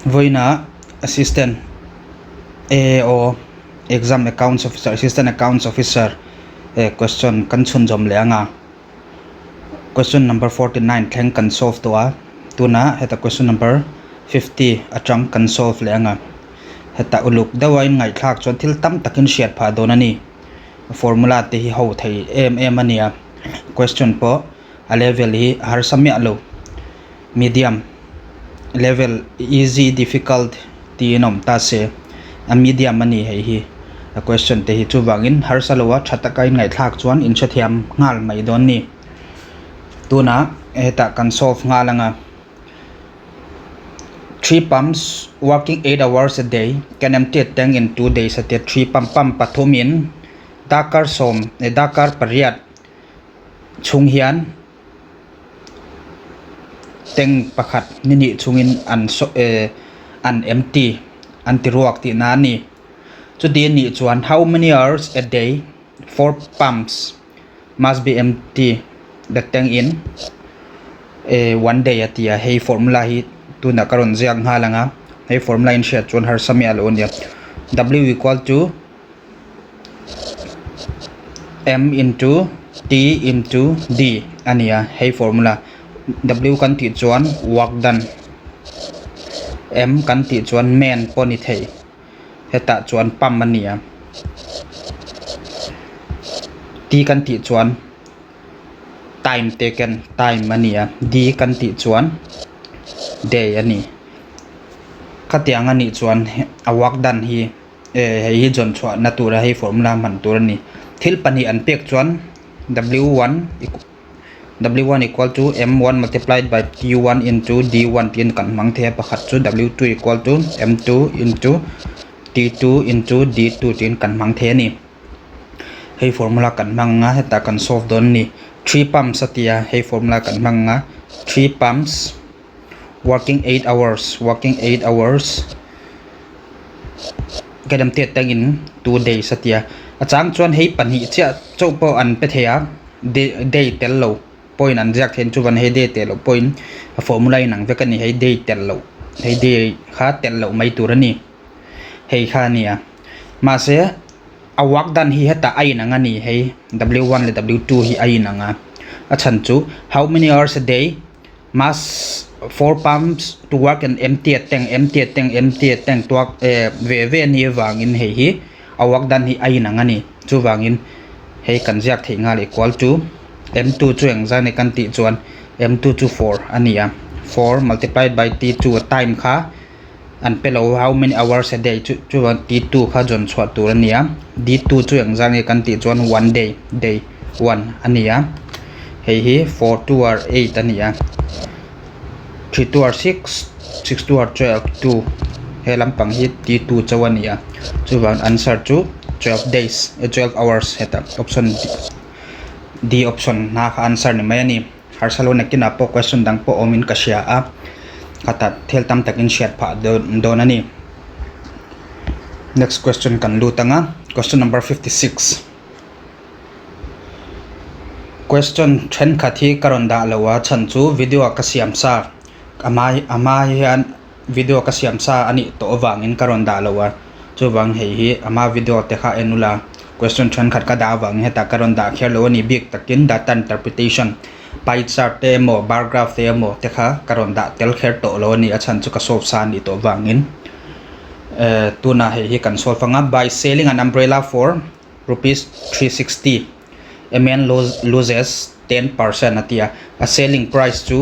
voina assistant AO exam accounts officer assistant accounts officer question kan chun jom le anga question number 49 thleng kan solve to a tuna heta question number 50 atang kan solve le anga heta uluk dawain ngai thlak chon thil tam takin shiat pha don ani formula te hi ho thei em ania question po a level hi har samya lo medium level easy difficult ti nom ta se a medium ani hei hi a question te hi chu wangin har salowa thataka ngai thlak chuan in chathiam ngal mai don ni tuna eta kan solve ngalanga 3 pumps working 8 hours a day can empty a tank in 2 days at 3 pump pathumin dakar som dakar pariat chung hian teng pakhat nini chungin an empty antiruak ti na ni chudi ni chuan how many hours a day 4 pumps must be empty the tank in 1 day atia hey formula hi tuna karon jiang halanga hey formula in share chon har samya lo nia w equal to m into t into d ania hey formula w kan ti chuan work done m kan ti chuan man poni thei heta chuan pam ania t kan ti chuan time taken time ania d kan ti chuan day ani khatiang ani chuan a work done hi hi jon chwa natura hi formula man tur ni thil pani an pek chuan w1 equal to m1 multiplied by t1 into d1 tin kan mang the pakhat chu w2 equal to m2 into t2 into d2 tin kan mang the ni hei formula kan manga heta kan solve don ni 3 pumps atia hei formula kan manga 3 pumps working 8 hours kadam te tangin 2 days atia achang chuan hei pani cha chopo an pe thea day tel lo point an jak then chu van he day tel lo point a formula inang ve kan ni hei day tel lo hei day kha tel lo mai turani hei kha nia ma se a work done hi heta ai nanga ni hei w1 le w2 hi ai nanga a chan chu how many hours a day must 4 pumps to work and empty tank to ve ni wangin hei hi a work done hi ai nanga ni chu wangin hei kan jak thei ngal equal to m2 chu engza ne kan ti chuan m2 chu 4 ania 4 multiplied by t2 time kha an pelo how many hours a day chu t2 kha jon chwa tur ania d2 chu engza ne kan ti chuan 1 day 1 ania hei hi 4 2 are 8 ania 3 2 are 6 6 2 are 12 2 he lampang hi t2 chawania chu wan answer chu 12 days 12 hours heta option d option na ka answer ni mai ani har salo na kina po question dang po omin kasya a kata thel tam takin shat pha don ani next question kan lutanga question number 56 question then khathi karon da lawa chan chu video ka siam sa ama hian video ka siam sa ani to wangin karon da lawa chu wang hei hi ama video te kha enula question then khat ka da wang heta karon da kher lo ni big takin data interpretation pie chart te mo bar graph te mo te kha karon da tel kher to lo ni achan chu ka solve sa ni to wangin tuna hei hi kan solve anga by selling an umbrella for rupees 360 a man loses 10% atia a selling price to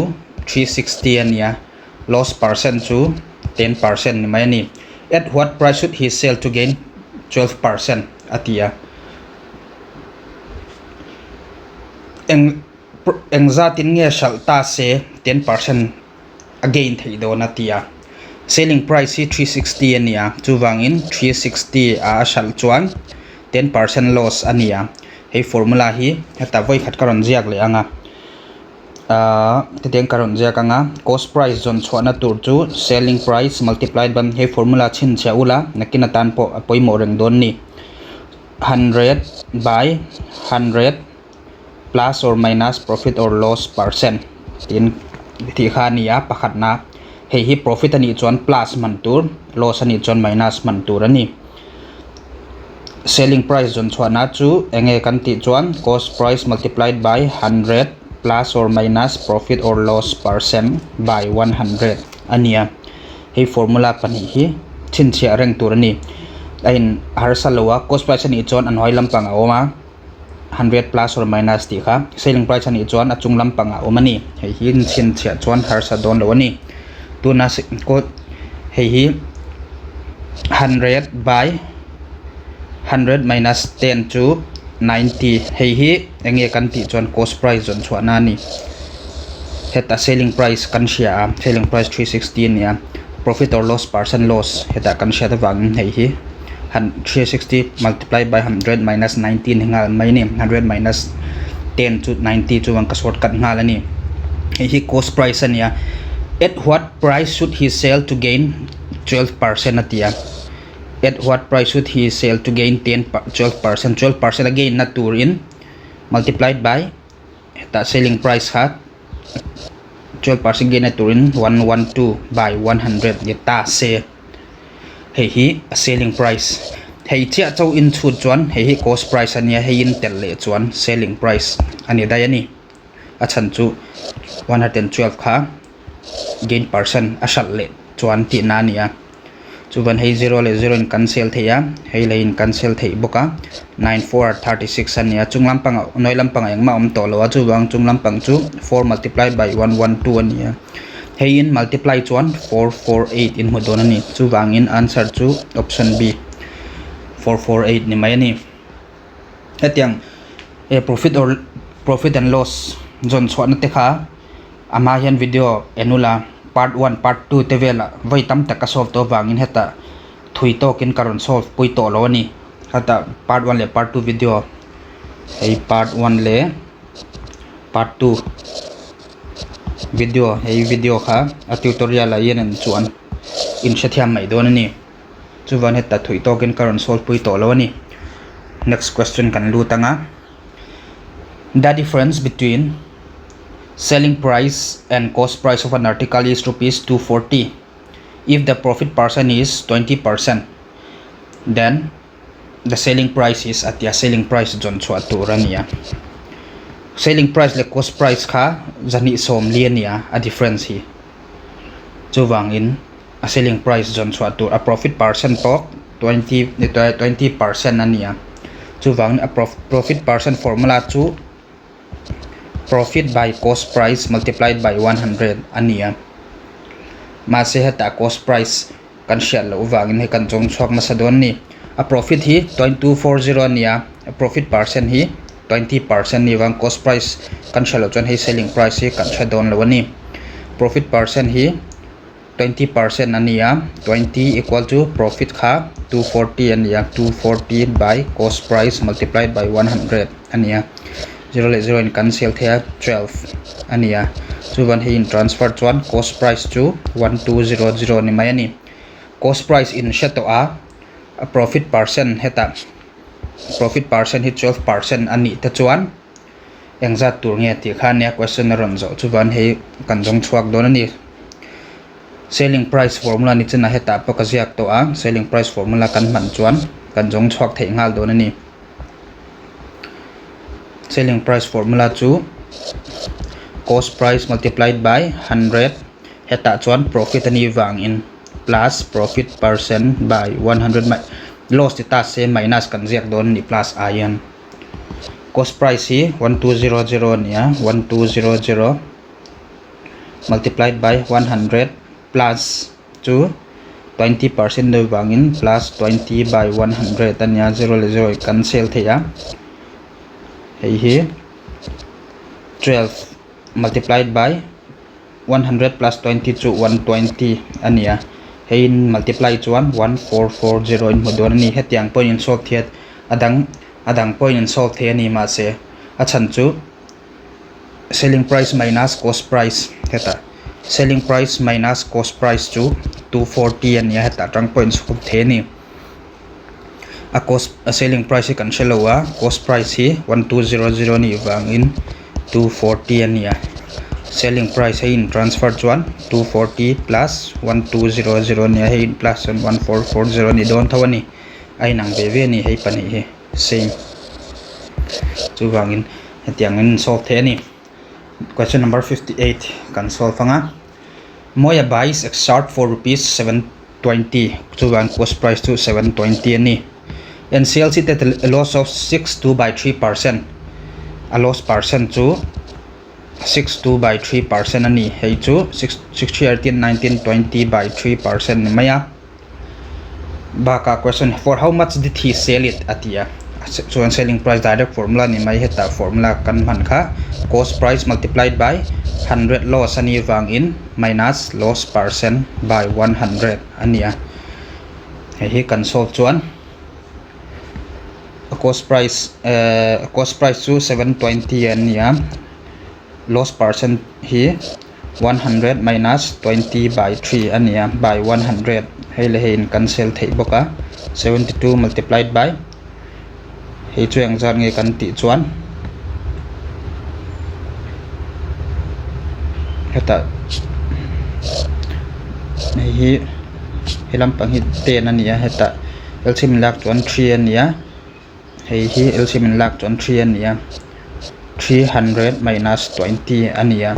360 ania loss percent to 10% ni mai ni at what price should he sell to gain 12% atia engzatin nge shalta se 10% again thei do natia selling price hi 360 ania chuwangin 360 a shal chuan 10% loss ania hei formula hi heta voi khat karon jiak le anga te karon jiak anga cost price zon chhuana tur chu selling price multiplied by hei formula chin chaula nakina tan po poimo reng don ni 100 by 100 plus or minus profit or loss percent tin thi khania pakhat na hei hi profit ani chuan plus man tur loss ani chuan minus man tur ani selling price zon chhuana chu enge kan ti chuan cost price multiplied by 100 plus or minus profit or loss percent by 100 ania hei formula pani hi chin chia reng tur ani ain harsa lowa cost price ani chuan an hoi lampang a oma 100 plus or minus ti kha selling price ani chuan achung lampang a omani hei hi chin chia chuan harsa don lo ani tuna ko hei hi 100 by 100 minus 10 to 90 hei hi enge kan ti chuan cost price zon chhuana ni heta selling price kan sia selling price 360 nia profit or loss percent loss heta kan sia ta wang hei hi 360 multiplied by 100 minus 19 hingal mai ni 100 minus 10 to 90 chu wang ka shortcut ngal ani hei hi cost price ania at what price should he sell to gain 12% atia at what price should he sell to gain 12% again na tur in multiplied by the selling price ha 12% gain na tur in 112 by 100 ta se hei hi a selling price hei chia chau in chut chuan hei hi cost price ania hei in tel le chuan selling price ani dai ani a chan chu 112 kha gain percent a shal le chuan ti na nia chu van hei 0 le 0 in cancel theya hei le in cancel thei boka 9436 ania chunglam pang noi lampang ang ma om to lo chu wang chunglam pang chu 4 multiplied by 112 ania hei in multiply chuan 448 in hodon ani chu wang in answer chu option B 448 ni mai ani hetiang profit and loss zon chhuan te kha ama hian video enula part 1 part 2 te vela voi tam taka solve to wangin heta thui to kin karon solve pui to lo ni hata part 1 le part 2 video hei part 1 le part 2 video hei video kha a tutorial a yen an chuan in shathiam mai don ni chuwan heta thui to kin karon solve pui to lo ni next question kan lu tanga the difference between selling price and cost price of an article is rupees 240. If the profit percent is 20%, then the selling price is at the selling price zon chua turania. Selling price le cost price kha zani som liania a difference hi. Chuwang in a selling price zon chua tur a profit percent po 20% ania. Chuwang a profit percent formula chu profit by cost price multiplied by 100 ania ma se heta cost price kan shell lo wangin he kan chong chhuak ma sadon ni a profit hi 2240 ania a profit percent hi 20% ni wang cost price kan shell chon he selling price hi kan shadon lo ni profit percent hi 20% ania 20 equal to profit kha 240 ania 240 by cost price multiplied by 100 ania 0 le 0 in cancel thea 12 ania chuwan hi in transfer chuan cost price chu 1200 ni mai ani cost price in shato a profit percent heta profit percent hi 12% ani ta chuan engza tur nge ti khan ya question ron zo chuwan hi kanjong chuak don ani selling price formula ni chena heta pokaziak to a selling price formula kan man chuan kanjong chuak thei ngal don ani selling price formula chu cost price multiplied by 100 heta chuan profit ani wang in plus profit percent by 100 loss ta se minus kan ziak don ni plus ayan cost price hi 1200 nia 1200 multiplied by 100 plus to 20% do wang in plus 20 by 100 ania 0 le 0 cancel theya hei hi 12 multiplied by 100 plus 20 to 120 ania hei multiply chuan 1440 in modon ani hetiang point in solve thiat adang point in solve the ani ma se a chan chu selling price minus cost price heta selling price minus cost price chu 240 ania heta tang point solve the ni a selling price kan shelowa cost price hi 1200 ni wang in 240 ania selling price hay in transfer chuan 240 plus 1200 ni hay in plus 1440 ni don thawani ai nang ve ni hay pani hi same chu wangin hetiangin solve the ni. Question number 58 kan solve anga. Moya buys X short for rupees 720 chu wang cost price to 720 ani and sells it at a loss of 62 by 3%. A loss percent to 62 by 3% ani hey chu 6 19 20 by 3% ni maya baka question for how much did he sell it atia so selling price direct formula ni mai heta formula kan man kha cost price multiplied by 100 loss ani wang in minus loss percent by 100 ania hey kan solve chuan cost price to 720 ania loss percent here 100 minus 20 by 3 ania by 100 hay le hin cancel thei boka 72 multiplied by hay chuang zan nge kan ti chuan heta hi hilam pang hi 10 ania heta LCM lak chuan 3 ania hey hi LCM lak chuan 3 ania 300 minus 20 ania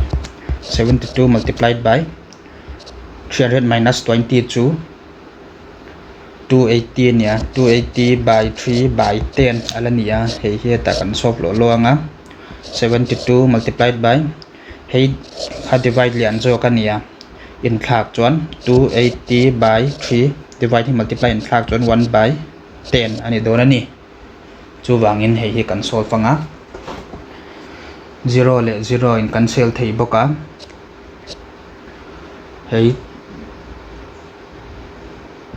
72 multiplied by 300 minus 20 to 280 ania 280 by 3 by 10 alania hey hi ta kan solve lo anga 72 multiplied by hey ha divide lian zo kania in thak chuan 280 by 3 divide multiply in thak chuan 1 by 10 ani don ani chu wangin hey hi kan solve anga 0 le 0 in cancel thei boka hey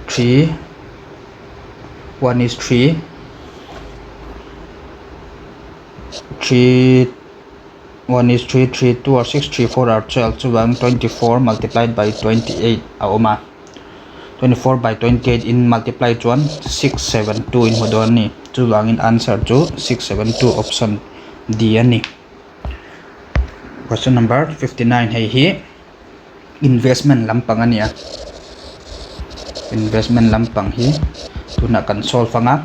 3 1 is 3 3 1 is 3 3 2 or 6 3 4 or 12 chu wang 24 multiplied by 28 aoma 24 by 28 in multiply chuan 672 in hodon ni chu wangin answer chu 672 option D ani. Question number 59 hey hi investment lampang ania investment lampang hi tuna kan solve anga.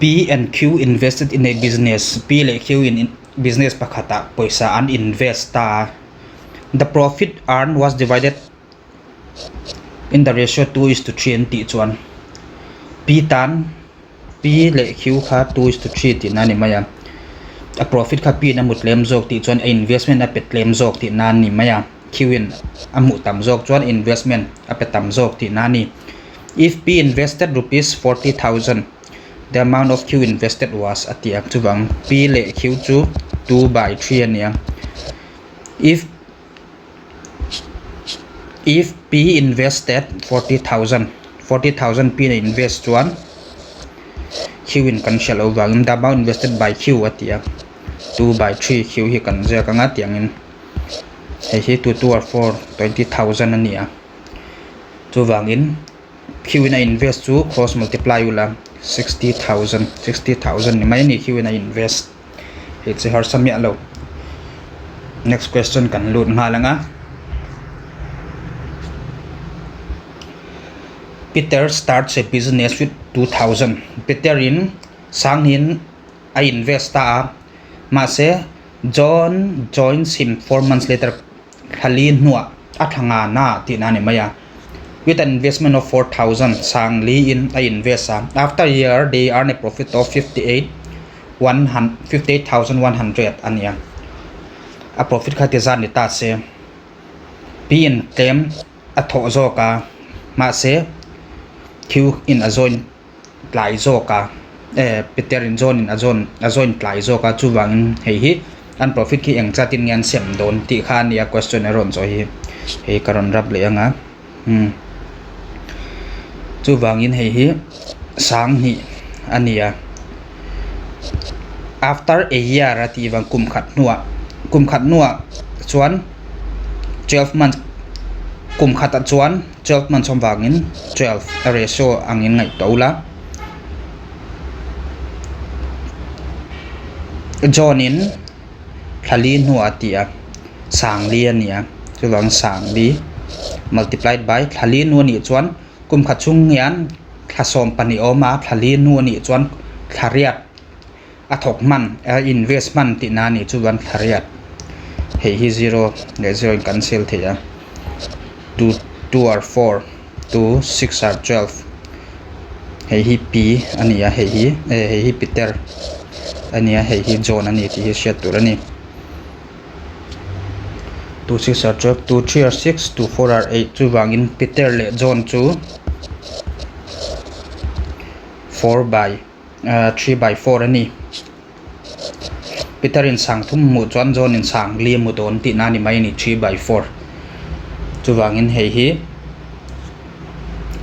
P and Q invested in a business. P le Q in business pakhata poisa an invest ta. The profit earned was divided in the ratio 2:3 and T1. P tan P le Q kha 2:3 ti nani maya. A profit kha P na mutlem jok ti chuan a investment a petlem jok ti nani maya. Q in amu tam jok chuan investment a petam jok ti nani. If P invested rupees 40,000, the amount of Q invested was atiak chuwang P le Q chu 2 by 3 ania. If P invested 40,000 P na invest chuan Q in cancel over the amount invested by Q atiak 2 by 3 Q hi kan ja kanga tiangin he 2 or 4 20,000 ania chuwangin Q in invest chu cross multiply ula 60,000 ni mai ni Q in invest he che har samya lo. Next question kan lut ngalanga. Peter starts a business with 2,000. Peter in sanghin I invest ta ma se John joins him 4 months later khali nuwa athanga na ti na ni maya with an investment of 4,000 sang li in I invest after a year they earn a profit of 58,100 ania. A profit kha te zan ni ta se P in claim a tho zo ka ma se Q in a zone plai zo ka Peter in zone in a zone plai zo ka chuwang hei hi an profit ki eng chatin ngan sem don ti khan ya question eron zo hi he karon rap le anga chuwangin hei hi sang hi ania after a year ati wang kum khat nuwa chuan 12 months kum khata chuan 12 months somwangin 12 a ratio angin ngai tola John in thali nu atia sang li ania chuwang sang li multiplied by thali nu ni chuan kum khachung yan thasom pani oma thali nu ni chuan thariat athok man investment ti na ni chuan thariat hei hi 0 le 0 in cancel thea 2 are 4 2 6 are 12 hei hi p ania hei hi Peter ania hei hi John ani ti hi shet turani 2 6 are 12 2 3 are 6 2 4 are 8 chuwangin Peter le John chu 3 by 4 ani Peter in sang thum mu chuan John in sang li mu don ti na ni mai ni 3 by 4 chuwangin hei hi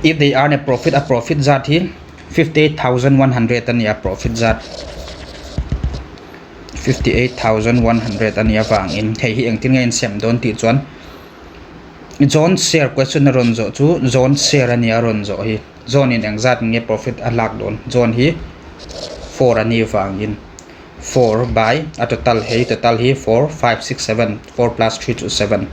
if they earn a profit zat hi 58,100 ania profit zat 58,100 ania wangin hei hi engtin ngai in sem don ti chuan John share question ron zo chu John share ania ron zo hi John in engzat nge profit alak don John hi 4 ani wangin 4 by a total hi 4 5 6 7 4 plus 3 to 7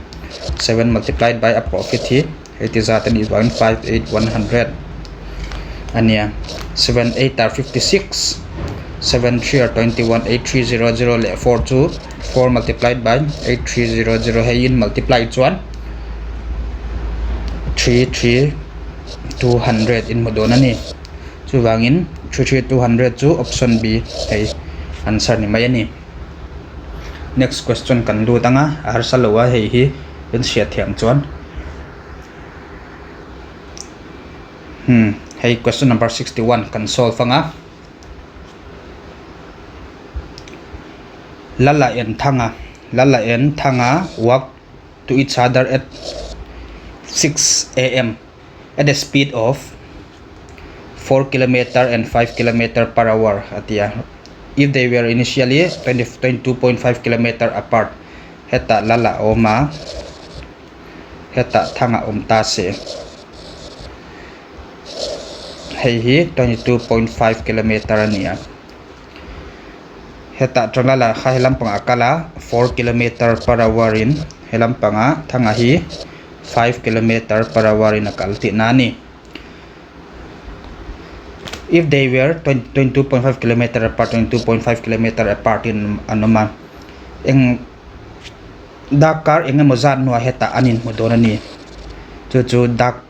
7 multiplied by a profit hi it is at an 158,100 ania 7 8 are 56 7 3 are 21 8300 le 4 2 4 multiplied by 8300 hay in multiply chuan 200 in modona ni chuwangin 200 chu option B hay answer ni mai ani next question kan du tanga ar salowa hei hi in sia thiam chuan hey question number 61 kan solve anga lala en thanga walk to each other at 6 a.m. at a speed of 4 km and 5 km per hour atia if they were initially 22.5 km apart heta lala oma heta thanga omta se hei hi 22.5 km ania heta tralala kha helampang akala 4 km per hour in helampanga thanga hi 5 km per hour in akalti nani if they were 22.5 km apart 22.5 km apart in anoma eng dakar eng mozan no heta anin modonani chu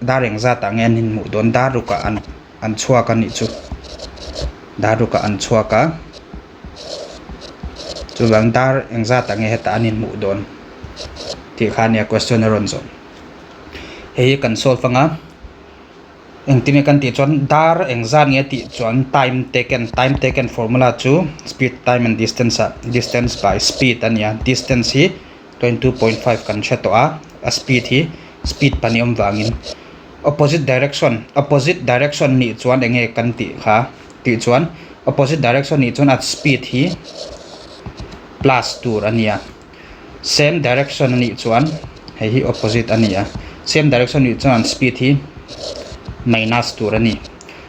dareng zata ngenin mudon daruka an chua ka ni chu daruka an chua ka chu bang dar eng zata nge heta anin mudon ti khania question ron zo hei kan solve anga eng tine kan ti chon dar eng zan nge ti chon time taken formula chu speed time and distance by speed ania distance hi 22.5 kan chato a speed hi speed paniom wangin opposite direction ni chuan enge kan ti kha ti chuan opposite direction ni chuan at speed hi plus 2 ania same direction ni chuan hei hi opposite ania same direction ni chuan speed hi minus 2 ani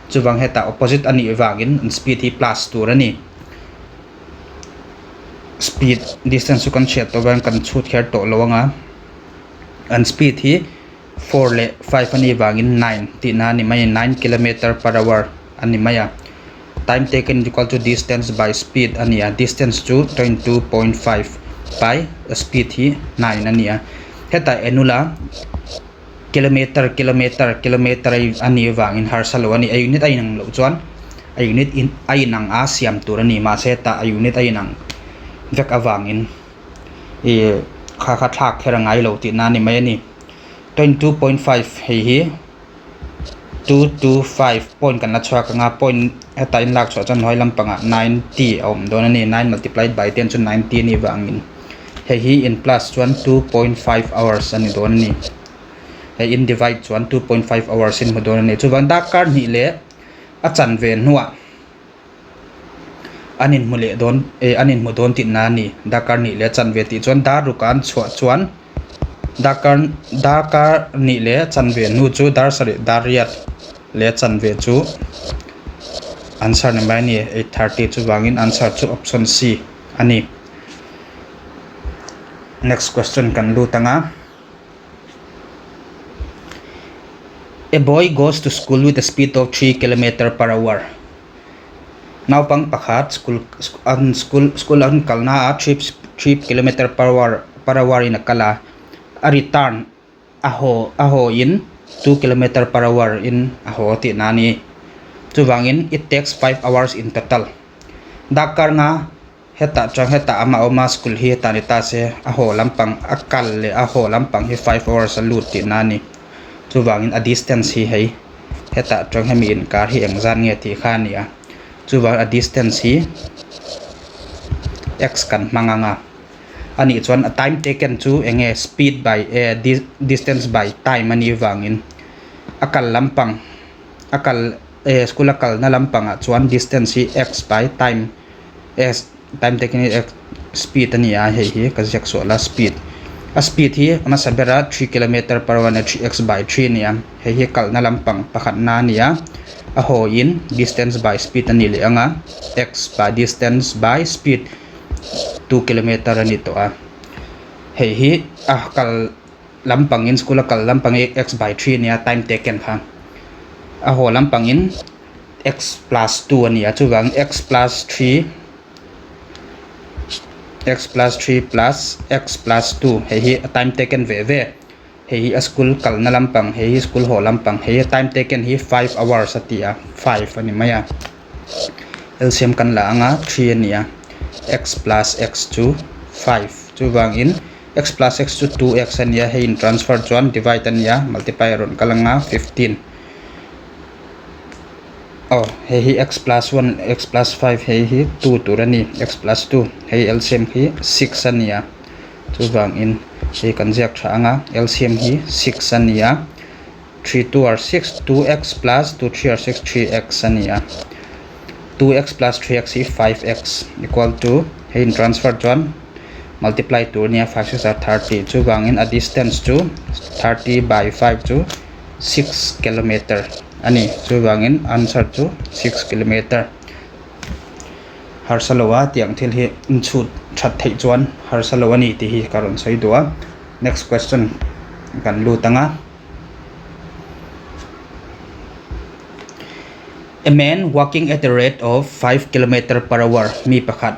chuwang heta opposite ani wangin speed hi plus 2 ani speed distance su kan chet to bang kan chut kher to lawanga and speed hi 4 le 5 ani wangin 9 ti na ni mai 9 km per hour ani maya time taken equal to distance by speed ania distance to 22.5 by speed hi 9 ania heta enula kilometer ani wangin harsalo ani a unit ai nang lo chuan a unit in ai nang a siam turani ma seta a unit ai nang vek awangin e kha thak kherangai lo ti na ni mai ani 22.5 hei hi 225 point kan la chwa ka nga point heta in lak chwa chan hoi lampanga 90 om don ani 9 multiplied by 10 to 90 ni wangin hei hi in plus chuan 2.5 hours ani don ani hei in divide chuan 2.5 hours in modon ani chu bang dakar ni le a chan ve nuwa anin mule don anin modon ti na ni dakar ni le chan ve ti chuan daru kan chwa chuan dakar ni le chan ve nu chu dariat le chan ve chu answer ni mai ni 830 chu wangin answer chu option C ani Next question kan lutanga. A boy goes to school with a speed of 3 km per hour. Now pang pakhat school ang kalna 3 km per hour in akala. A return aho in 2 km per hour in aho ti nani. Chuwangin it takes 5 hours in total. Dakar nga heta ama oma school hi tanita se aho lampang akal le aho lampang hi 5 hours alut ti nani. Chuwangin a distance hi hei heta hemi in kar hi engzan nge ti khania. Chuwang a distance hi x kan manganga. Ani chuan a time taken chu enge speed by distance by time ani wangin akal lampang akal school akal na lampang chuan distance hi x by time time taken x speed ani hi kazek so la speed a speed hi ama sabera 3 km per hour 3x by 3 niya hi kal na lampang pakhat na niya aho in distance by speed ani le anga x by distance by speed 2 km ani to hi kal lampang in school kal lampang x by 3 niya time taken kha aho lampang in x plus 2 ani chuwang x plus 3 plus x plus 2 hi time taken ve hi a school kal na lampang hi school ho lampang hi time taken hi 5 hours atia 5 ani maya LCM kan la anga 3 ania x plus x2 5 chuwang in x plus x2 2x ania hi in transfer chuan divide ania multiply ron kalanga 15 hi x plus 1 x plus 5 hi 2 turani x plus 2 hi LCM hi 6 ania chuwang in hi kanjek tha anga LCM hi 6 ania 3 2 are 6 2x plus 2 3 are 6 3x ania 2x plus 3x hi 5x equal to hi in transfer chuan multiply to nia 5 6 are 30 chuwang in a distance to 30 by 5 to 6 km ani chuwangin answer to 6 km harsalowa tiang thil hi inchut that thei chuan harsalowa ni ti hi karon soidua. Next question kan lutanga. A man walking at the rate of 5 km per hour mi pakhat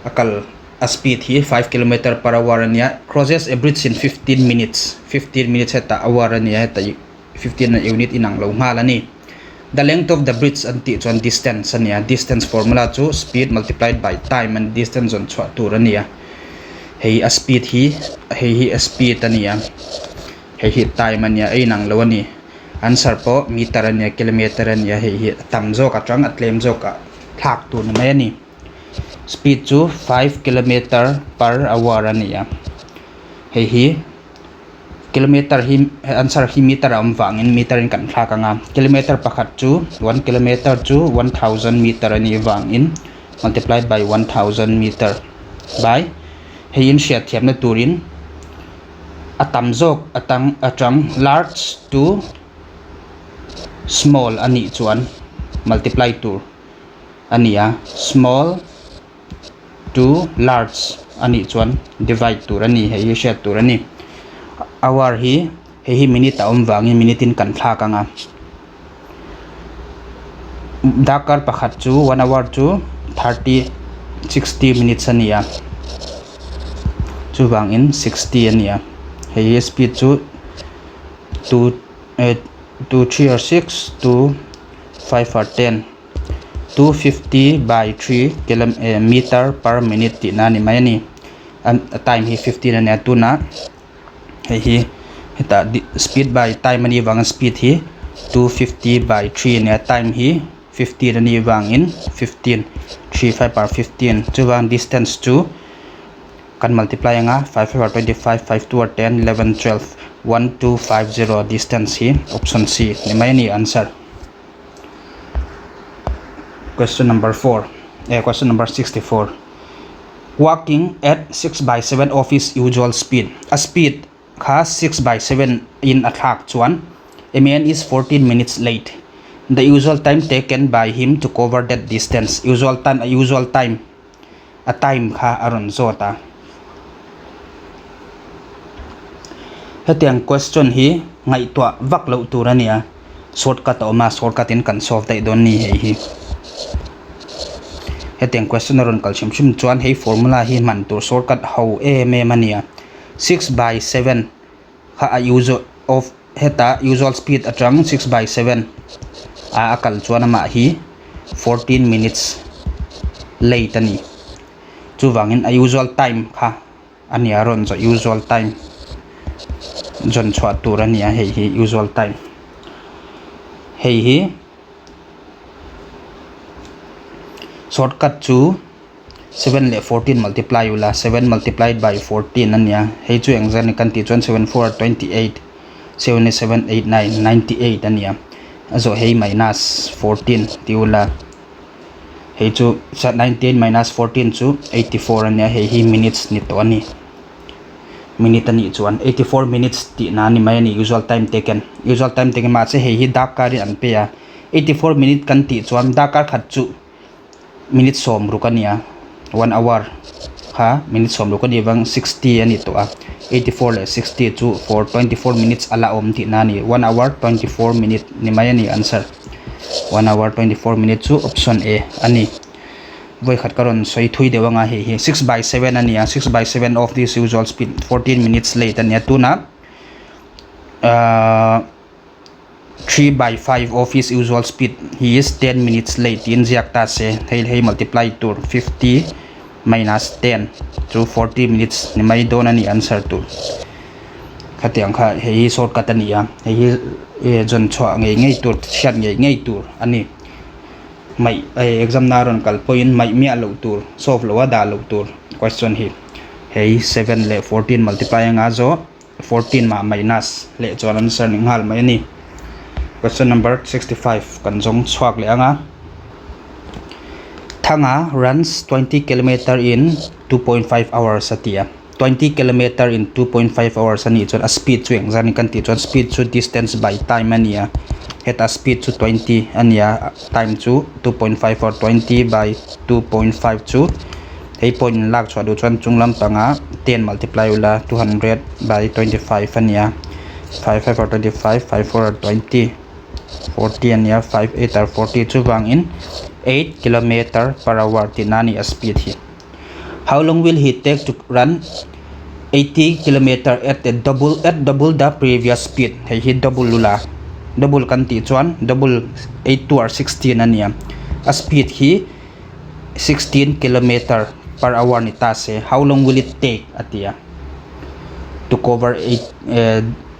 akal a speed hi 5 km per hour ania crosses a bridge in 15 minutes heta hour ania heta 15 unit inang lo ngalani. The length of the bridge anti chuan distance ania distance formula chu speed multiplied by time and distance on chwa tur ania hei a speed hi a speed ania hei time ania inang lo ani answer po meter ania kilometer ania hei tam zo ka tang atlem zo ka thak tu na mai ani speed chu 5 km per hour ania hei kilometer hi answer hi meter wangin meter in kan thak anga kilometer pakhat chu 1 km chu 1000 meter ani wangin multiplied by 1000 meter by hi in share thiam na turin atam jok atang large to small ani chuan multiply to ania small to large ani chuan divide tur ani hi share tur ani hour hi minute wangin minute in kan thak anga dakar pakhat chu 1 hour chu 60 minutes ania chuwangin 60 ania hei speed chu 2 3 or 6 2 5 or 10 250 by 3 meter per minute ti na ni mai ni time hi 15 ania tuna hi heta speed by time ani wang speed hi 250 by 3 ania time hi 15 ani wangin 15 35 par 15 chuwang distance chu kan multiply anga 5 over 25 5 2 or 10 11 12 1250 distance hi option C ni mai ni answer. Question number 64 walking at 6 by 7 of his usual speed a speed kha 6 by 7 in athak chuan a man is 14 minutes late. The usual time taken by him to cover that distance usual time a time kha aron zota hetiang question hi ngai tua vak lo turania shortcut oma shortcut in kan solve dai don ni hi hetiang question ron kal chim chim chuan hei formula hi man tur shortcut ho mania 6/7 ha a usual of heta usual speed atang 6/7 a akal chuan ama hi 14 minutes late ani chu wangin a usual time kha ania ron zo usual time jon chwa turania hei hi usual time hei hi shortcut chu 7 le 14 multiply ula 7 multiplied by 14 ania hei chu engzan kan ti chuan 7 4 28 7 8 9 98 ania azo hei minus 14 ti ula hei chu 98 minus 14 chu 84 ania hei hi minutes ni to ani minute ani chuan 84 minutes ti na ni mai ani usual time taken ma che hei hi dakar an pe ya 84 minute kan ti chuan dakar khat chu minute som rukania 1 hour ha minute som rukani wang 60 ani to a 84 le 60 chu for 24 minutes ala om ti na ni 1 hour 24 minute ni mai ani answer 1 hour 24 minutes chu option A ani voi khat karon soi thui dewanga hi 6/7 ania 6/7 of this usual speed 14 minutes late ania tuna 3/5 of his usual speed he is 10 minutes late in ziakta se hei multiply to 50 minus 10 to 40 minutes ni mai don ani answer to khatiang kha hei shortcut ania hei jon chwa ngei tur sian ngei tur ani mai exam naron kal point mai mi alo tur solve lo da lo tur question hi hei 7 le 14 multiply anga zo 14 ma minus le chon answer ning hal mai ni question number 65 kan jong chhuak le anga thanga runs 20 km in 2.5 hours atia 20 km in 2.5 hours ani chon a speed chu engzan kan ti chon speed chu distance by time ania heta speed chu 20 ania time chu 2.5 or 20 by 2.5 chu hei point lak chwa du chuan chunglam panga 10 multiply ula 200 by 25 ania 5 5 or 25 5 4 or 20 40 ania 5 8 or 40 chu wang in 8 km per hour tinani a speed hi how long will he take to run 80 km at double the previous speed hei hi double lula double kan ti chuan double 8 to or 16 ania a speed hi 16 km per hour ni ta se how long will it take atia to cover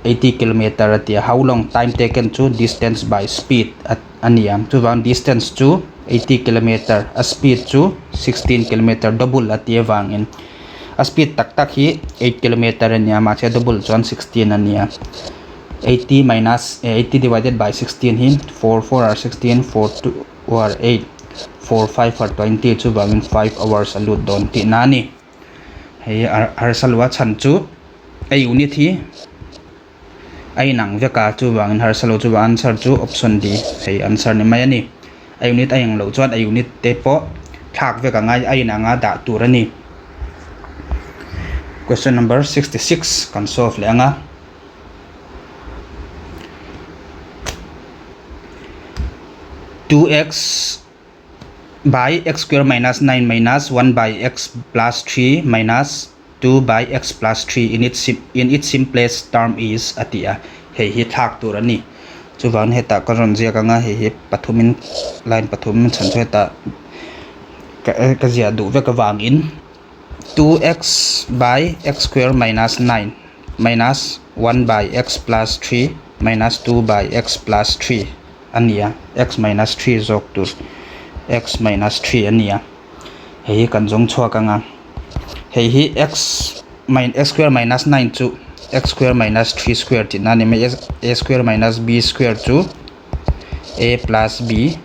80 km atia how long time taken to distance by speed at ania to one distance to 80 km a speed to 16 km double atia wangin a speed tak hi 8 km ania ma che double chuan 16 ania 80 minus 80 divided by 16 hin 4 4 are 16 4 2 or 8 4 5 or 20 chu bangin 5 hours alut don ti nani hei harsalwa chan chu ai unit hi ai nang veka chu bangin harsalo chu answer chu option D hei answer ni mai ani ai unit ai ang lo chuan ai unit te po thak veka ngai ai na nga da turani question number 66 kan solve le anga 2x by x square minus 9 minus 1 by x plus 3 minus 2 by x plus 3 in its simplest term is atia hei hi thak turani chuwan heta karon zia kanga hei pathumin line pathum chan heta ka zia du ve ka wangin 2x by x square minus 9 minus 1 by x plus 3 minus 2 by x plus 3 ania x minus 3 zok tur x minus 3 ania hei kan jong chhuak anga hei hi x square minus 9 chu x square minus 3 square ti nani me a square minus b square chu a plus b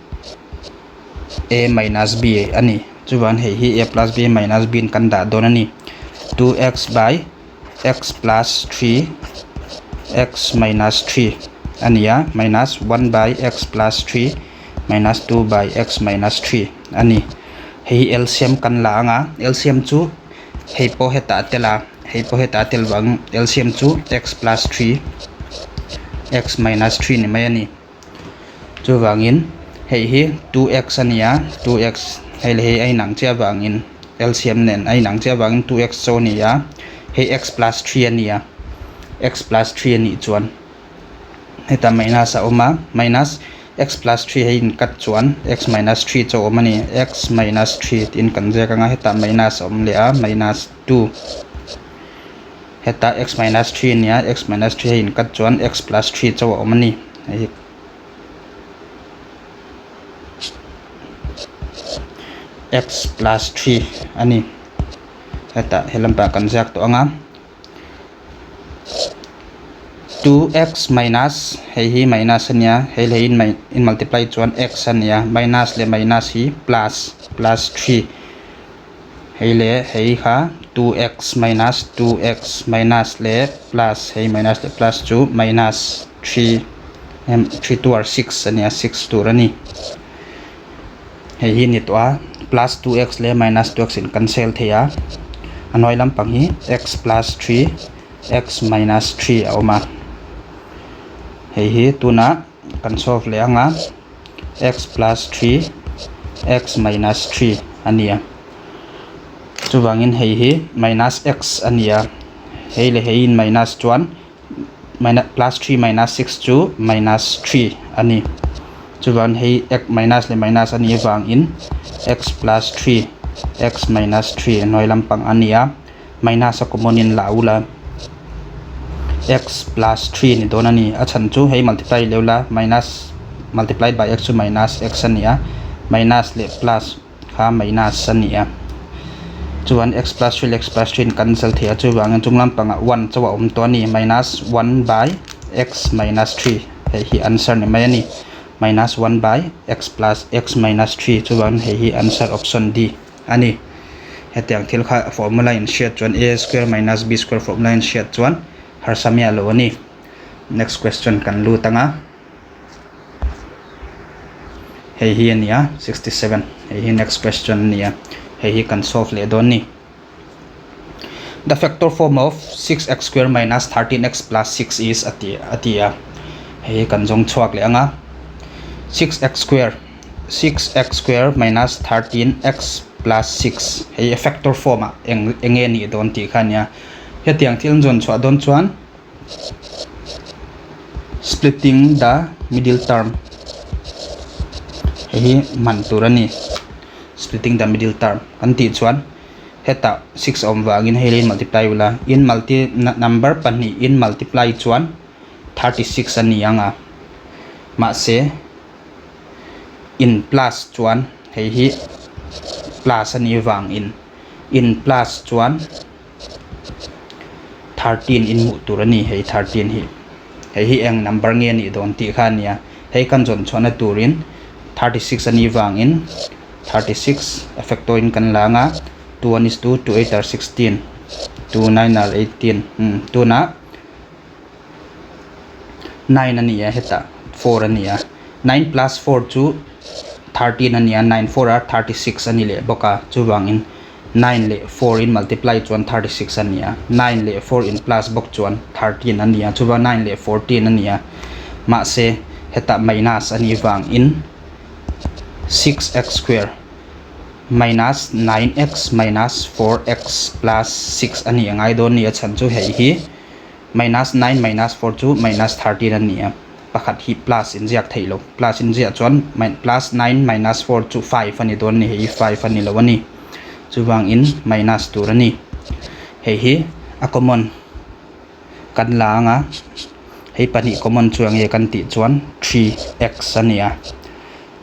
a minus b ani chuwan hei hi a plus b minus b kan da don ani 2x by x plus 3 x minus 3 ania minus 1 by x plus 3 minus 2 by x minus 3 ani hei LCM kan la anga LCM chu hei po heta tela hei po heta tel wang LCM chu x plus 3 x minus 3 ni mai ani chu wangin hei hi 2x ania 2x hei le hei ai nang chia wangin LCM nen ai nang chia wangin 2x so ni ya hei x plus 3 ania x plus 3 ani chuan heta minus a oma minus x plus 3 hei in kat chuan x minus 3 cho omani x minus 3 in kan je kanga heta minus om le a minus 2 heta x minus 3 nia x minus 3 hei in kat chuan x plus 3 cho omani x plus 3 ani heta helampa kan jak to anga 2x minus hei hi minus ania hei le in multiply chuan x ania minus le minus hi plus 3 hei le hei kha 2x minus le plus hei minus le plus chu minus 3 2 or 6 ania 6 tur ani hei hi ni to a plus 2x le minus 2x in cancel theya anoi lampang hi x plus 3 x minus 3 a oma hei hi tuna kan solve le anga x plus 3 x minus 3 ania chuwangin hei hi minus x ania hei le hei in minus chuan plus 3 minus 6 chu minus 3 ani chuwan hei x minus le minus ani wangin x plus 3 x minus 3 noi lampang ania minus a common in laula x plus 3 ni don ani a chan chu hei multiply leula minus multiplied by x chu minus x ania minus le plus kha minus ania chuan x plus 3 x plus 3 in cancel thea chu wang chung lampang 1 chawa to ani minus 1 by x minus 3 hei hi answer ni mai ani minus 1 by x plus x minus 3 chuan hei hi answer option D ani hetiang thil kha formula in sheet chuan a square minus b square formula in sheet chuan har samia lo ani next question kan lu tanga hei hi ania 67 hei hi next question nia hei hi kan solve le don ni the factor form of 6x square minus 13x plus 6 is atia hei kan jong chuak le anga 6x square minus 13x plus 6 hei factor form a enge ni don ti khania hetiang thil jon chwa don chuan splitting the middle term hei man turani splitting the middle term kan ti chuan heta 6 om wangin hei multiply wala in number pani in multiply chuan 36 ani anga ma se in plus chuan hei hi plus ani wang in plus chuan 13 in mu turani hei 13 hi hei hi eng number nge ni don ti khania hei kan jon chona turin 36 ani wang in 36 factor kan langa 2 1 is 2 2 8 are 16 2 9 are 18 2 na 9 ania heta 4 ania 9 plus 4 chu 13 ania 9 4 are 36 ani le boka chu wangin 9 le 4 in multiply chuan 36 ania 9 le 4 in plus bok chuan 13 ania chuwa 9 le 14 ania ma se heta minus ani wang in 6x square minus 9x minus 4x plus 6 ani angai don ni chan chu hei hi minus 9 minus 4 chu minus 13 ania pakhat hi plus in ziak thailo plus in zia chuan plus 9 minus 4 chu 5 ani don ni hei 5 ani lo ani chuwang in minus 2 ani hei hi a common kan la anga hei pani common chuang ye kan ti chuan 3x ania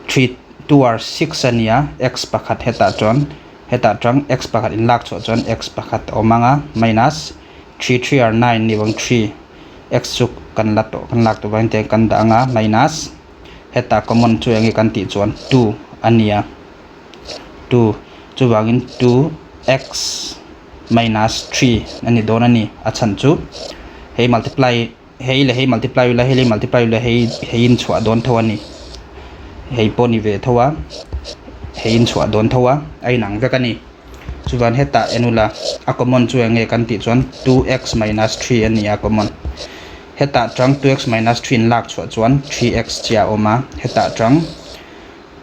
3 2 are 6 ania x pakhat heta chuan x pakhat in lak cho chuan x pakhat omanga minus 3 3 are 9 ni wang 3 x chu kan lak to bang te kan da anga minus heta common chuang ye kan ti chuan 2 ania 2 chuwangin 2x minus 3 ani don ani achan chu hei multiply la hei in chwa don thawani hei poni ve thowa hei in chwa don thowa ai nang vekani chuan heta enula a common chu nge kan ti chuan 2x minus 3 ania common heta tang 2x minus 3 in lak chhuah chuan 3x chia oma heta tang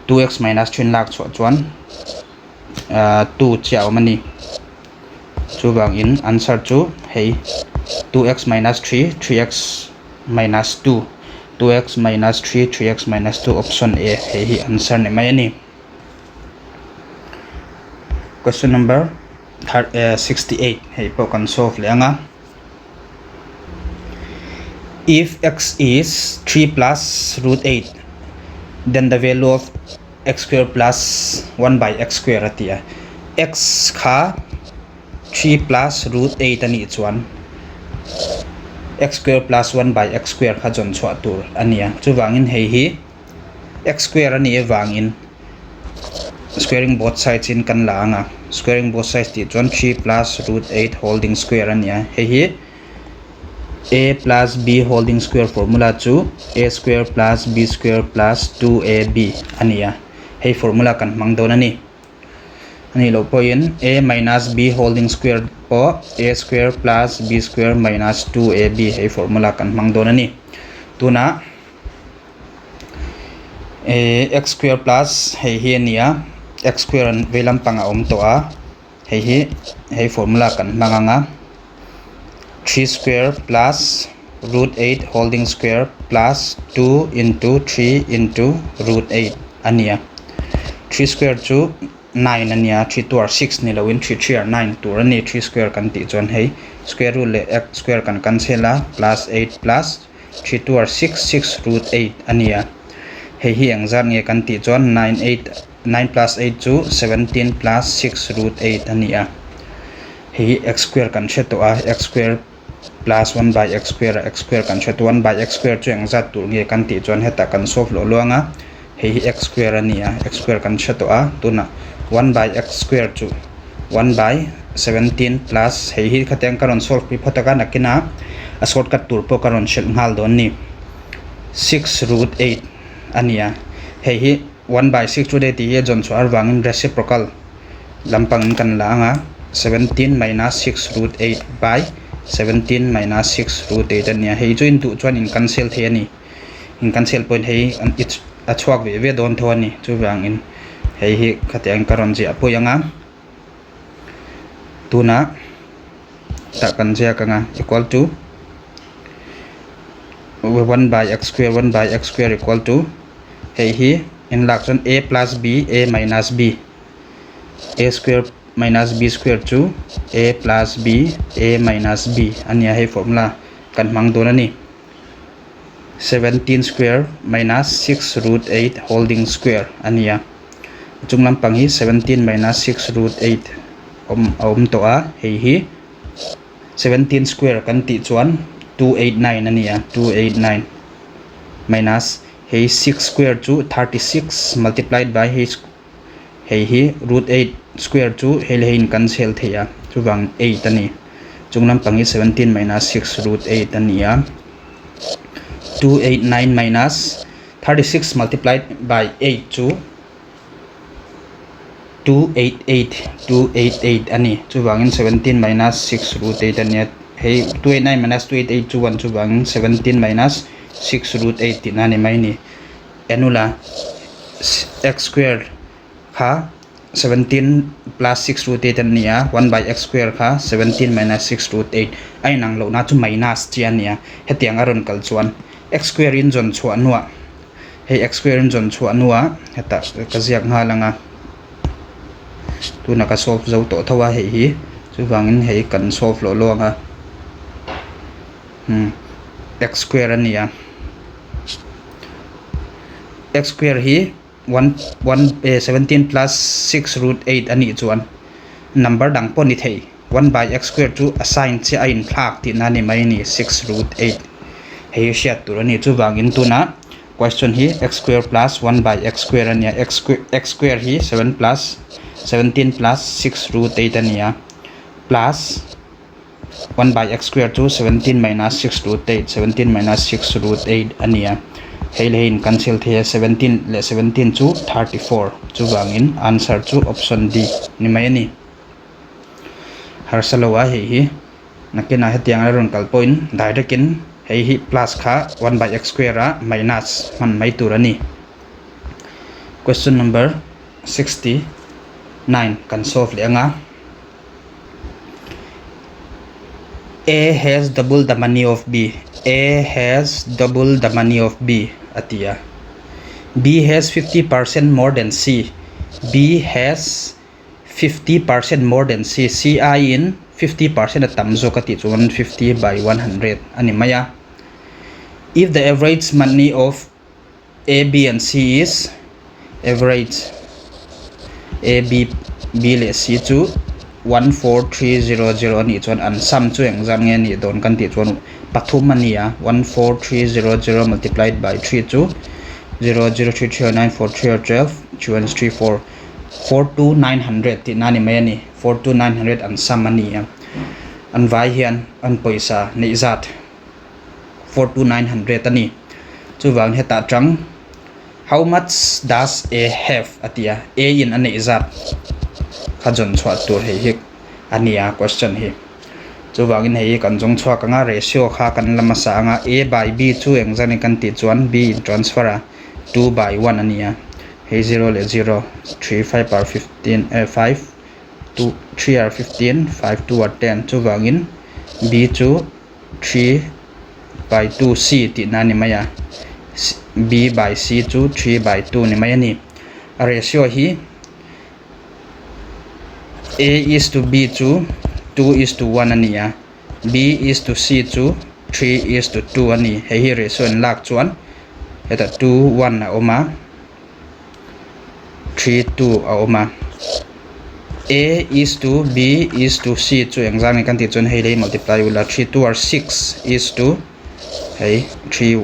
2x minus 3 in lak chhuah chuan 2 chia oma ni chuwang in answer chu hei 2x minus 3 3x minus 2 2x minus 3 3x minus 2 option A hei hi answer ni mai ani. Question number 68 hei po kan solve le anga. If x is 3 plus root 8, then the value of x square plus 1 by x square atia. X kha 3 plus root 8 ani chuan x square plus 1 by x square kha jon chhuah tur ania chuwangin hei hi x square ani wangin squaring both sides in kan la anga squaring both sides ti chuan 3 plus root 8 holding square ania hei hi a plus b holding square formula chu a square plus b square plus 2ab ania hei formula kan mangdon ani ani lo point a minus b holding square po a square plus b square minus 2ab hei formula kan mangdon ani tuna x square plus hei hi ania x square an velam panga to a hei formula kan manganga 3 square plus root 8 holding square plus 2 into 3 into root 8 ania 3 square chu 9 ania 3 to 6 ni lowin 3 3 9 to ani 3 square kan ti chon hei square root le x square kan cancel a plus 8 plus 3 to 6 6 root 8 ania hei hi angzar nge kan ti chon 9 plus 8 chu 17 plus 6 root 8 ania hei x square kan cheto a x square plus 1 by x square kan cheto 1 by x square chu angzar tur nge kan ti chon heta kan solve lo luanga hei x square ania x square kan cheto a tuna 1 by x square chu 1 by 17 plus hei hi khateng karon solve pi photaka nakina a shortcut tur po karon shel ngal don ni 6 root 8 ania hei hi 1 by 6 chu de ti ye jon chu arwangin reciprocal lampang kan la anga 17 minus 6 root 8 by 17 minus 6 root 8 ania hei chu in tu chuan in cancel the ani in cancel point hei an it a chuak ve ve don thoni chu wangin hei hi khateng karon ji apoyanga tuna ta kan ja kanga equal to 1 by x square equal to hei hi in lakson a plus b a minus b a square minus b square chu a plus b a minus b ania hei formula kan mangdon ani 17 square minus 6 root 8 holding square ania chunglam panghi 17 minus 6 root 8 om to a hei hi 17 square kan ti chuan 289 ania 289 minus hei 6 square chu 36 multiplied by hei hi root 8 square chu hein cancel theya chuwang 8 ani chunglam panghi 17 minus 6 root 8 ania 289 minus 36 multiplied by 8 chu 288 ani chuwangin 17 minus 6 root 8 ania hei 289 minus 288 chu 1 chuwangin 17 minus 6 root 8 tinani mai ni enula x square kha 17 plus 6 root 8 ania 1 by x square kha 17 minus 6 root 8 ai nang lo na chu minus chi ania hetiang aron kal chuan x square in jon chhuah nuwa hei x square in jon chhuah nuwa heta ka ziak nga langa tu na ka solve zo to thawa hei hi chu wangin hei kan solve lo longa x square ania x square hi 17 plus 6 root 8 ani chuan number dang po ni thei 1 by x square chu assign che a in thlak ti na ni mai ni 6 root 8 hei shiat tur ani chu wangin tuna question hi x square plus 1 by x square ania x square hi 17 plus 6 root 8 ania plus 1 by x square chu 17 minus 6 root 8 17 minus 6 root 8 ania hei lein cancel the 17 le 17 chu 34 chu wangin answer chu option D ni mai ni harsalowa hi nakina hetiang ron kal point direct in hi plus kha 1 by x square a minus man mai turani. Question number 69 kan solve lenga. A has double the money of B. A has double the money of B atia. B has 50% more than C. B has 50% more than C. C I in 50% atamzo kati 150 by 100 ani maya. If the average money of A, B and C is average A, B le C to 14300 ni chuan an sum chu engzang nge ni don kan ti chuan pathum ania 14300 multiplied by 3 chu 003394312 234 42900 ti nani mai ani 42900 an sum ania an vai hian an paisa nei zat 42900 ani chu wang heta tang how much does A have atia A in an nei zat khajon chwa tur hei ania question hi chu wangin hei kan jong chwa kanga ratio kha kan lama sa anga A by B chu engzani kan ti chuan B in transfer a 2 by 1 ania hei 0 le 0 3 5 par 15 5 2 3 are 15 5 2 are 10 chu wangin B chu 3 by 2 C ti na ni maya B by C chu 3 by 2 ni maya ni ratio hi A is to B chu 2 is to 1 ania B is to C chu 3 is to 2 ani hei ratio in lak chuan heta 2 1 a oma 3 2 a oma A is to B is to C chu engzang kan ti chuan hei le multiply ula 3 2 are 6 is to hei 3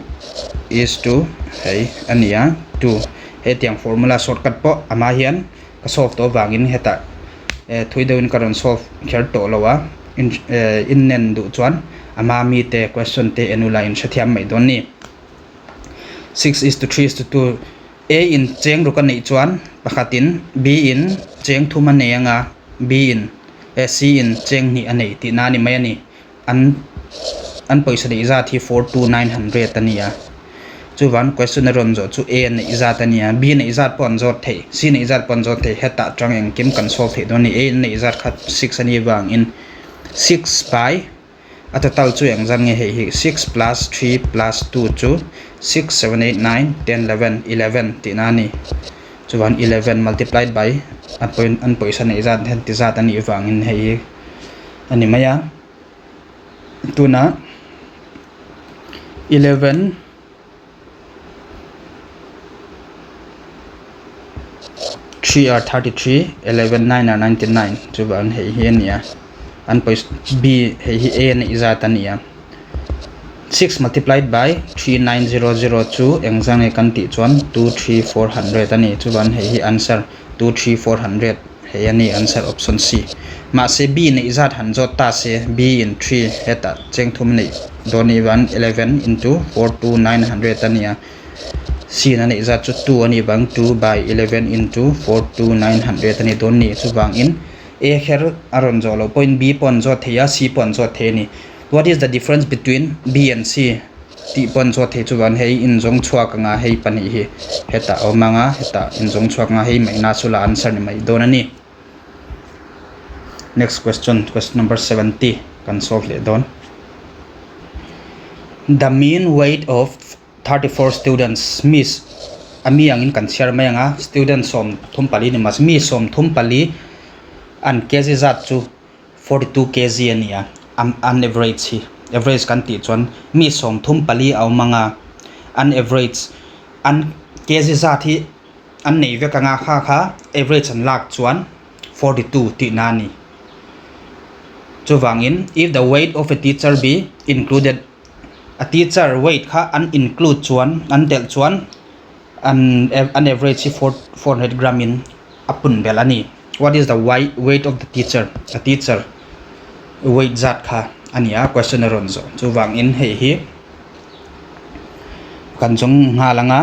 is to hei ania 2 he tiang formula shortcut po ama hian ka solve to wangin heta thui deuin karon solve kher to lowa in nen du chuan ama mi te question te enula in thathiam mai don ni 6 is to 3 is to 2 A in cheng ru kan nei chuan pakhatin B in cheng thuma nei anga B in C in cheng ni anei ti na ni mai ani an paisa dei za thi 42900 ania chu wan question ron zo chu A nei za tania B nei za pon zot thei C nei za pon zot thei heta tang eng kim kan solve thei don ni A nei za khat 6 ani wang in 6 by total chu engzang nge hei 6 plus 3 plus 2 chu 6 7 8 9 10 11 11 ti na ni chu wan 11 multiplied by an paisa nei za hen ti za tani wang in hei ani maya tuna 11 3 are 33 11 9 are 99 chu wang hei hian nia an pais B hei hi A ni za tania 6 multiplied by 39002 engzang e kan ti chuan 23400 ani chu wan hei hi answer 23400 hei ani answer option C ma se B ni zat han jot ta se B in 3 heta cheng thum nei doni 1 11 into 42900 ania C na nei zat chu 2 ani bang 2 by 11 into 42900 ani don ni chu bang in A kher aron zo lo point B pon zo theya C pon zo the ni what is the difference between B and C ti pon zo the chu wan hei in jong chhuak nga hei pani hi heta omanga heta in jong chhuak nga hei mai na chula answer ni mai don ani next question number 70 kan solve le don the mean weight of 34 students miss ami angin kan share mai anga student som thum pali ni mas mi som thum pali an kg zat chu 42 kg ania an average hi average kan ti chuan mi som thum pali aw manga an average an kg zat hi an nei ve ka nga kha average an lak chuan 42 ti nani chu wangin if the weight of a teacher be included a teacher weight kha an include chuan an tel chuan an average 400 gram in apun belani what is the weight of the teacher a teacher weight zat kha ania question ron zo chu wang in hei hi kan jong nga langa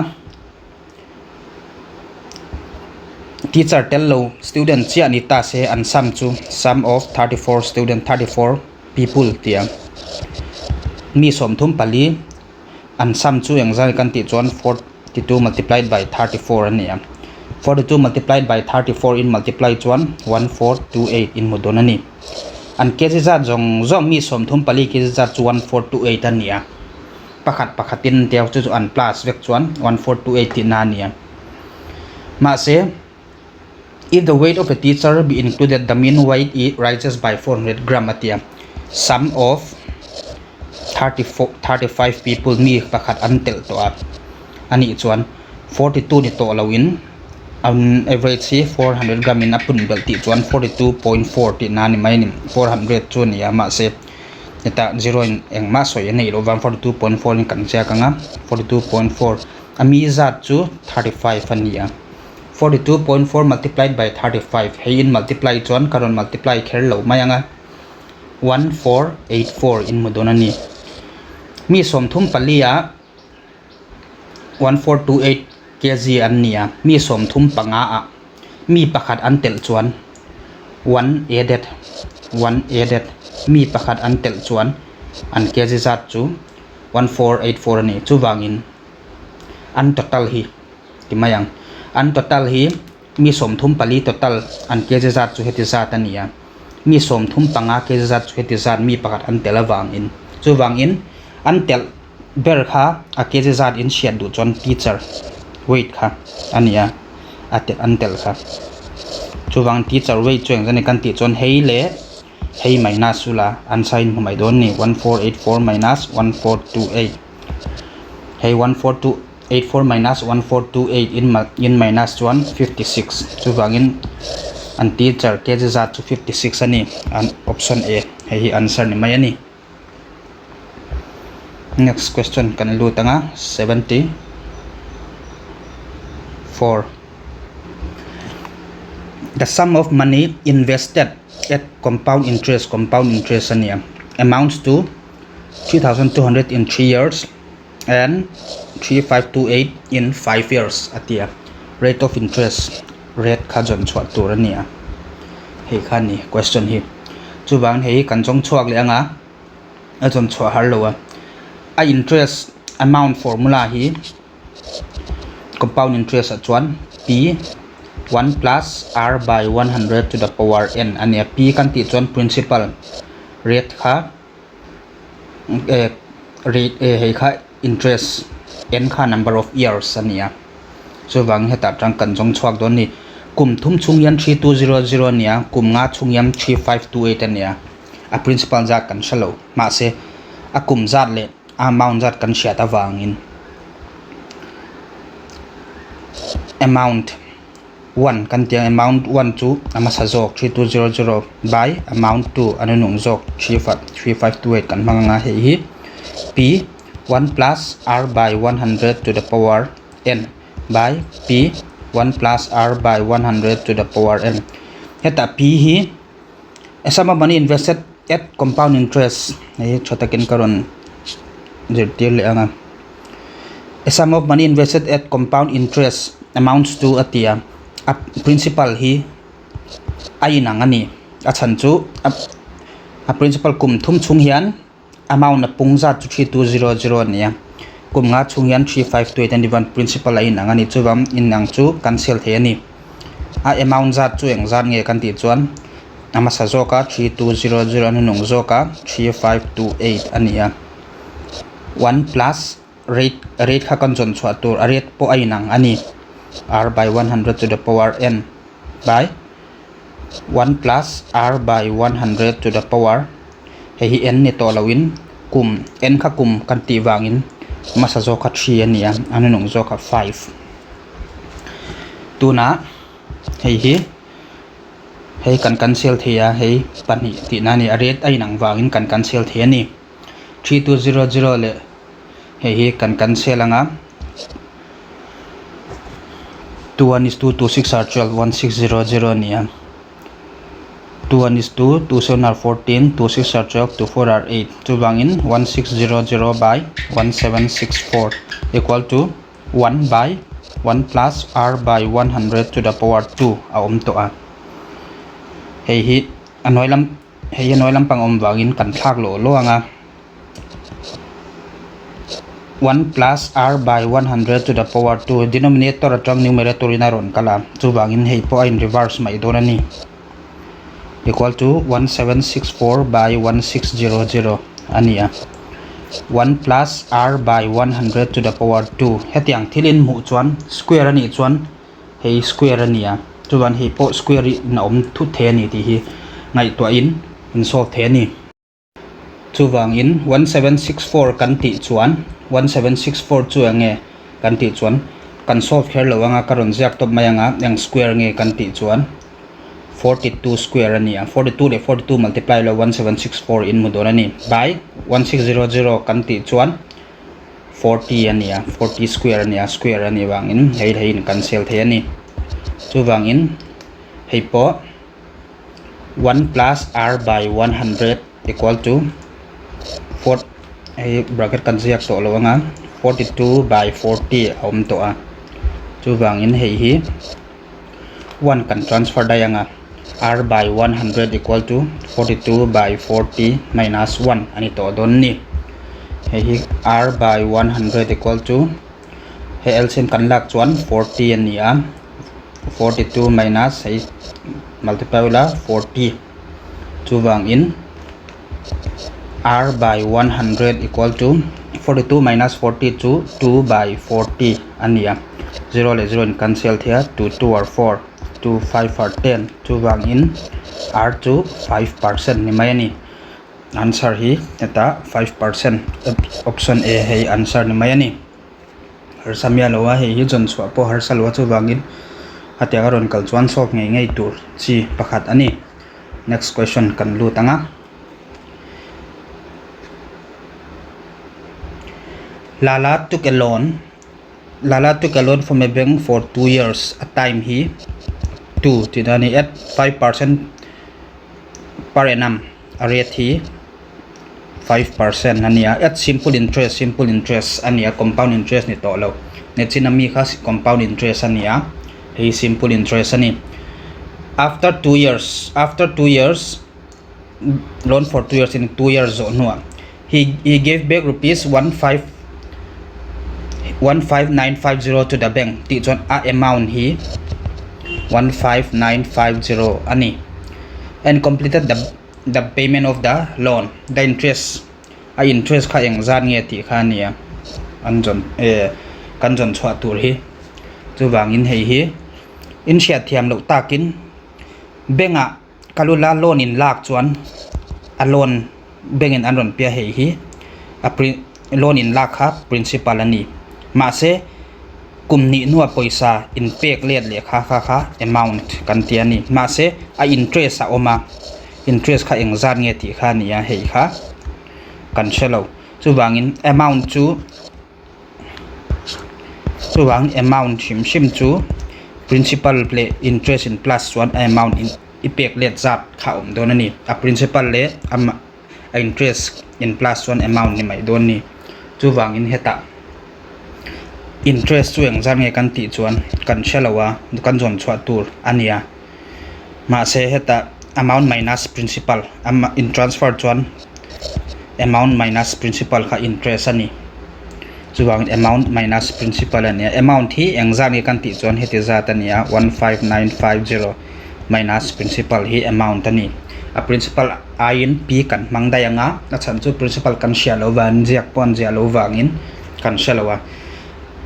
teacher tel lo student chi ani ta se an sum chu sum of 34 student 34 people tia mi som thum pali an sum chu engzal kan ti chuan 42 multiplied by 34 ania 42 multiplied by 34 in multiply chuan 1428 in modon ani an kezi za zong mi som thum pali kezi za chu 1428 ania pakhatin tiaw chu an plus vek chuan 1428 ti na ania ma se if the weight of a teacher be included the mean weight rises by 400 gram atia sum of 35 people mi pakhat an tel to a ani chuan 42 ni to lawin an average si 400 gram in apun bel ti chuan 42.4 ti na ni mai ni 400 chu ni ama se eta 0 in engma soi nei lo 42.4 ni kan cha kanga 42.4 ami zat chu 35 ania 42.4 multiplied by 35 hey in multiply chuan karon multiply kher lo mayanga 1484 in modonani mi som thum palia 1428 kg ania mi som thum panga a mi pakhat an tel chuan 1 added mi pakhat an tel chuan an kg zat chu 1484 ani chu wangin an total hi timayang an total hi mi som thum pali total an kg zat chu heti zat ania mi som thum panga kg zat chu heti zat mi pakhat an tel wangin chu wangin an tel ber kha a kg zat in shiat du chon teacher weight kha ania atel an tel kha chu wang teacher weight chuang jani kan ti chon hei le hei minus sula an sign humai don ni 1484 minus 1428 hei 1484 minus 1428 in minus 156 chu wangin an teacher kg zat chu 56 ani an option A hei answer ni mai ani next question kan lu tanga 74 the sum of money invested at compound interest ania amounts to 3200 in 3 years and 3528 in 5 years atia rate of interest rate khajon chwa turania he khani question hi chuwang hei kan chong chuak le anga a chon chwa har lo a interest amount formula hi compound interest a chuan p 1 plus r by 100 to the power n ania p kan ti chuan principal rate kha rate hei kha interest n kha number of years ania so wang heta tang kan jong chuak don ni kum thum chung yan 3200 nia kum nga chung yam 3528 ania a principal za kan shalo ma se a kum zat le amount zat kan sha ta wangin amount 1 kan tiang amount 1 chu ama sa jok 3200 by amount 2 anu nung jok 3528 kan manga he hi p 1 plus r by 100 to the power n by p 1 plus r by 100 to the power n heta p hi sum of money invested at compound interest ei chotakin karon zirtir le anga sum of money invested at compound interest amounts to atia a principal hi ainang ani a chan chu a principal kum thum chung hian amount na pungza chu 3200 ania kum nga chung hian 3521 principal ainang ani chuwam inang chu cancel the ani a amount za chu engzan nge kan ti chuan ama sa zoka 3200 anu nung zoka 3528 ania 1 plus rate kha kan jon chwa tur a rate po ainang ani r by 100 to the power n by 1 plus r by 100 to the power hei n ni to lawin kum n kha kum kan ti wangin masa zoka 3 ania anu nung zoka 5 tuna hei kan cancel thia hei pani ti na ni rate ainang wangin kan cancel the ani 3200 le hei kan cancel anga 21 is 2 26 are 12 1600 nia 21 is 2 27 are 14 26 are 12 24 are 8 chu wangin 1600 by 1764 equal to 1 by 1 plus r by 100 to the power 2 a om to a hei hi anoi lam pang om wangin kan thlak lo anga 1 plus r by 100 to the power 2 denominator atang numerator in aron kala chu wangin hei po in reverse mai don ani equal to 1764 by 1600 ania 1 plus r by 100 to the power 2 hetiang thilin mu chuan square ani chuan hei square ania chuan hei po square na om thu the ni ti hi ngai to in solve the ni chu wangin 1764 kan ti chuan 1764 chu ange kan ti chuan kan solve kher lo anga karon jak top mayanga yang square nge kan ti chuan 42 square ania 42 le 42 multiply lo 1764 in mudon ani by 1600 kan ti chuan 40 ania 40 square ania square ani wangin hei cancel the ani chu wangin hei po 1 plus r by 100 equal to 4 hei bracket kan siak to lo anga 42 by 40 om to a chu wangin hei hi 1 kan transfer dayanga r by 100 equal to 42 by 40 minus 1 ani to don ni hei hi r by 100 equal to hei LCM kan lak chuan 40 ania 42 minus hei multiply la 40 chu wangin r by 100 equal to 42 minus 40 to 2 by 40 ania 0 le 0 in cancel thia 2 2 or 4 2 5 or 10 chu wangin r to 5% ni mai ani answer hi eta 5% option a hei answer ni mai ani har samya lowa hei hi jon chwa po har salwa chu wangin atia garon kal chuan solve ngai tur chi pakhat ani next question kan lu tanga Lala took a loan from a bank for 2 years at time he 2 tinani at 5% per annum a rate he 5% ania at simple interest ania compound interest ni to lo net sinami kha compound interest ania he simple interest ani after 2 years loan for 2 years in 2 years no he gave back rupees 15950 to the bank ti chon a amount hi 15950 ani and completed the payment of the loan the interest kha eng zan nge ti kha nia anjon kanjon chwa tur hi chu wangin hei hi in sia thiam lo takin benga kalula loan in lak chuan a loan bengin anron pia hei hi a loan in lak kha principal ani ma se kumni nuwa poisa in pek let le kha amount kan ti ani ma se a interest a oma interest kha eng zan nge ti kha nia hei kha kan shelo chu wangin amount chu amount shim chu principal play interest in plus 1 amount in ipek let zat kha om don ani a principal le a interest in plus 1 amount ni mai don ni chu wangin heta interest chu eng zan nge kan ti chuan kan shelawa kan jon chwa tur ania ma se heta amount minus principal in transfer chuan amount minus principal kha interest ani chuwang amount minus principal ania amount hi eng zan nge kan ti chuan heti zat ania 15950 minus principal hi amount ani a principal a in p kan mangdayanga a chan chu principal kan shelo wan jiak pon jia lo wangin kan shelawa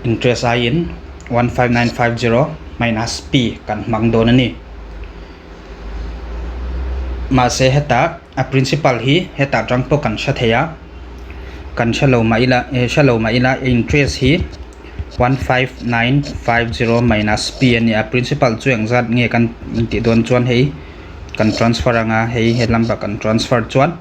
interest a in 15950 minus p kan mangdon ani ma se heta a principal hi heta tangpo kan shatheya kan shalo maila interest hi 15950 minus p ani a principal chu eng zat nge kan ti don chuan hei kan transfer anga hei helamba kan transfer chuan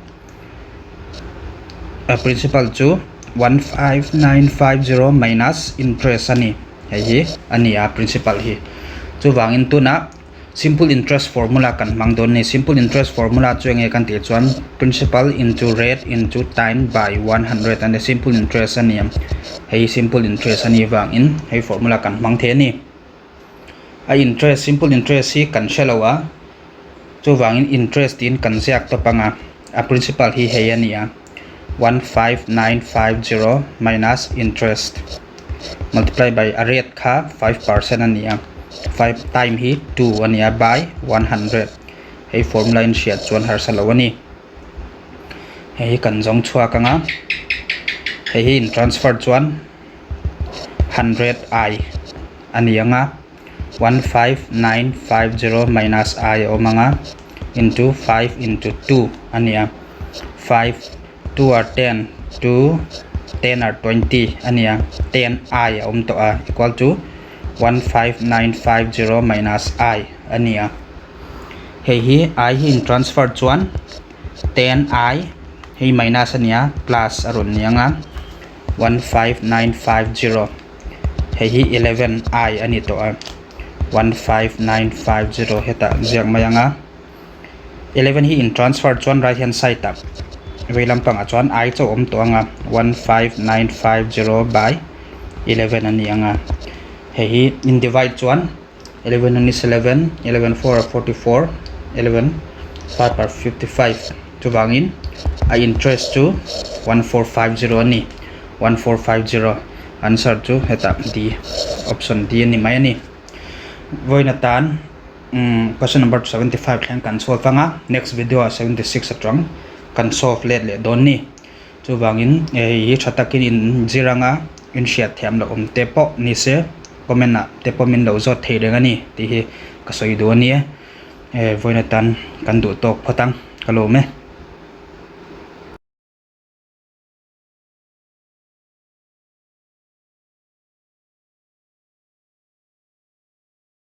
a principal chu 15950 minus interest ani hei hi ani a principal hi chu wangin tu na simple interest formula kan mang don ni simple interest formula chuang e kan ti chuan principal into rate into time by 100 and the simple interest aniam hei simple interest ani wang in hei formula kan mang the ni a interest simple interest hi kan shalowa chu wang in interest in kan ziak to panga a principal hi hei ania 15950 minus interest multiply by a rate kha 5% ania 5 time hi 2 ania by 100 hei formula in shiat chuan har salawani hei kan jong chua kanga hei in transfer chuan 100i anianga 15950 minus I omanga into 5 into 2 ania 5 2 are 10 2 10 are 20 ania 10i to a equal to 15950 minus I ania hei hi I hi in transfer chuan 10i hei minus ania plus arun nianga 15950 hei hi 11i ani to a 15950 heta ziak mayanga 11 hi in transfer chuan right hand side tak veilam pang a chuan I cho to anga 15950 by 11 ani anga hei hi in divide chuan 11 and is 11 11 4 are 44 11 5 are 55 chuwangin I interest to 1450 ani 1450 answer to heta D option D ni mai ani voina tan question number 75 khan kan solve anga next video 76 atang kan solve le don ni chuwangin hi thatakin in ziranga in shiat thiam lo tepo ni se comment na tepo min lo zo thei renga ni ti hi ka soi do ni voina tan kan du tok photang kalo me